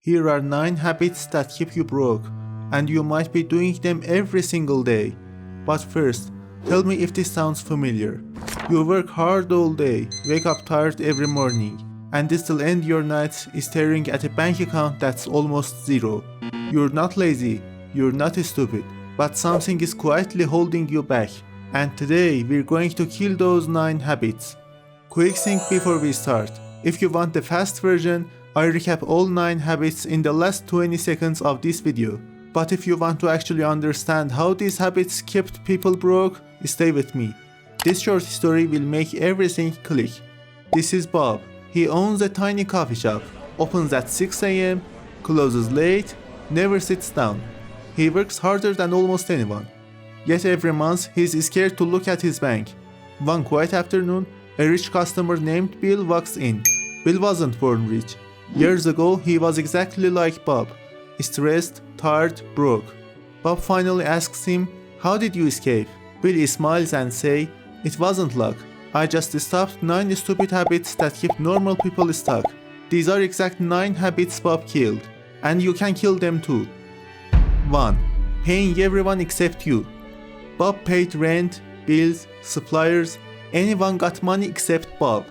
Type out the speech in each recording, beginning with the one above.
Here are 9 habits that keep you broke, and you might be doing them every single day. But first, tell me if this sounds familiar. You work hard all day, wake up tired every morning, and still end your nights staring at a bank account that's almost zero. You're not lazy, you're not stupid, but something is quietly holding you back. And today, we're going to kill those 9 habits. Quick thing before we start. If you want the fast version, I recap all 9 habits in the last 20 seconds of this video. But if you want to actually understand how these habits kept people broke, stay with me. This short story will make everything click. This is Bob. He owns a tiny coffee shop, opens at 6 a.m., closes late, never sits down. He works harder than almost anyone. Yet every month he's scared to look at his bank. One quiet afternoon, a rich customer named Bill walks in. Bill wasn't born rich. Years ago, he was exactly like Bob. Stressed, tired, broke. Bob finally asks him, "How did you escape?" Bill smiles and says, "It wasn't luck. I just stopped 9 stupid habits that keep normal people stuck. These are exact 9 habits Bob killed. And you can kill them too." 1. Paying everyone except you. Bob paid rent, bills, suppliers. Anyone got money except Bob.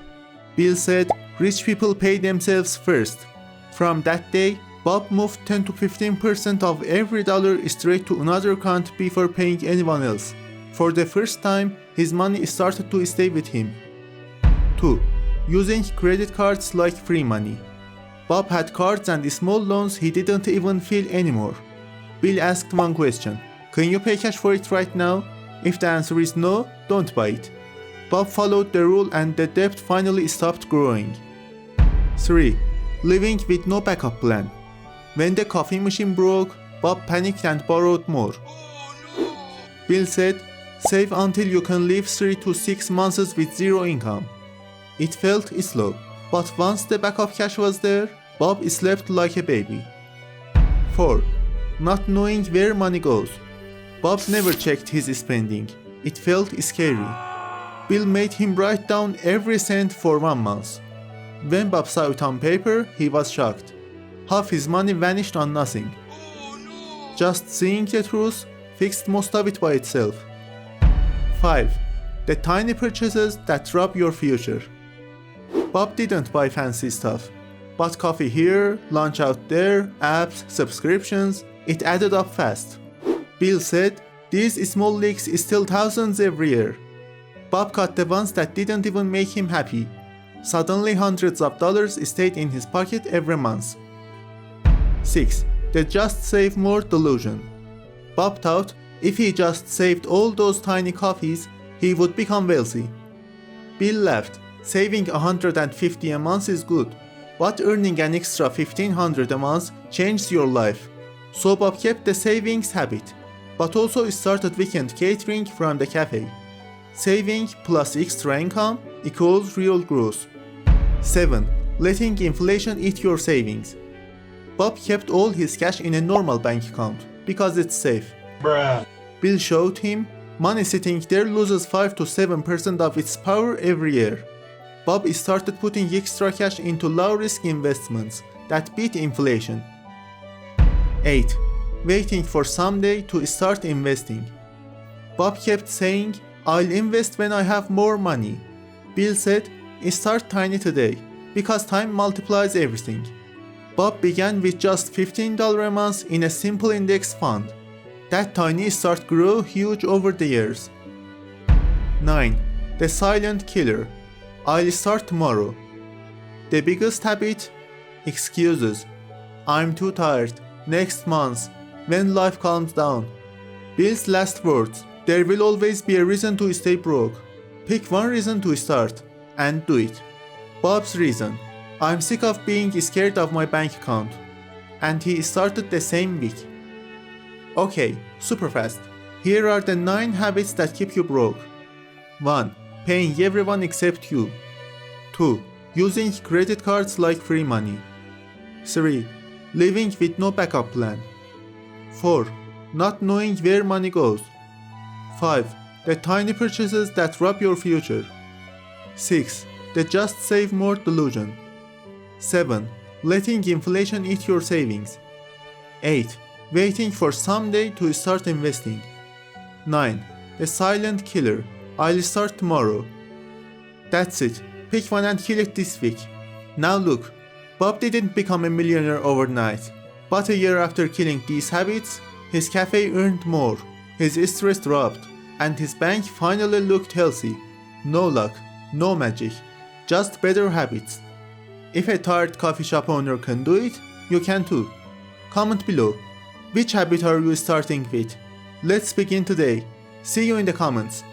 Bill said, "Rich people pay themselves first." From that day, Bob moved 10 to 15% of every dollar straight to another account before paying anyone else. For the first time, his money started to stay with him. 2. Using credit cards like free money. Bob had cards and small loans he didn't even feel anymore. Bill asked one question: "Can you pay cash for it right now?" If the answer is no, don't buy it. Bob followed the rule and the debt finally stopped growing. 3. Living with no backup plan. When the coffee machine broke, Bob panicked and borrowed more. Bill said, "Save until you can live 3 to 6 months with zero income." It felt slow, but once the backup cash was there, Bob slept like a baby. 4. Not knowing where money goes. Bob never checked his spending. It felt scary. Bill made him write down every cent for 1 month. When Bob saw it on paper, he was shocked. Half his money vanished on nothing. Just seeing the truth fixed most of it by itself. 5. The tiny purchases that rob your future. Bob didn't buy fancy stuff. Bought coffee here, lunch out there, apps, subscriptions. It added up fast. Bill said, "These small leaks steal thousands every year." Bob cut the ones that didn't even make him happy. Suddenly hundreds of dollars stayed in his pocket every month. 6. The just save more delusion. Bob thought if he just saved all those tiny coffees, he would become wealthy. Bill laughed. Saving $150 a month is good, but earning an extra $1,500 a month changes your life. So Bob kept the savings habit, but also started weekend catering from the cafe. Saving plus extra income equals real growth. 7. Letting inflation eat your savings. Bob kept all his cash in a normal bank account because it's safe. Bruh. Bill showed him money sitting there loses 5 to 7% of its power every year. Bob started putting extra cash into low-risk investments that beat inflation. 8. Waiting for someday to start investing. Bob kept saying, "I'll invest when I have more money." Bill said, "Start tiny today, because time multiplies everything." Bob began with just $15 a month in a simple index fund. That tiny start grew huge over the years. 9. The silent killer. I'll start tomorrow. The biggest habit? Excuses. "I'm too tired. Next month. When life calms down." Bill's last words: "There will always be a reason to stay broke. Pick one reason to start, and do it." Bob's reason: "I'm sick of being scared of my bank account." And he started the same week. Okay, super fast. Here are the 9 habits that keep you broke. 1. Paying everyone except you. 2. Using credit cards like free money. 3. Living with no backup plan. 4. Not knowing where money goes. 5. The tiny purchases that rob your future. 6. The just save more delusion. 7. letting inflation eat your savings. 8. Waiting for someday to start investing. 9. A silent killer. I'll start tomorrow. That's it. Pick one and kill it this week. Now look, Bob didn't become a millionaire overnight. But a year after killing these habits, his cafe earned more, his stress dropped, and his bank finally looked healthy. No luck, no magic, just better habits. If a tired coffee shop owner can do it, you can too. Comment below. Which habit are you starting with? Let's begin today. See you in the comments.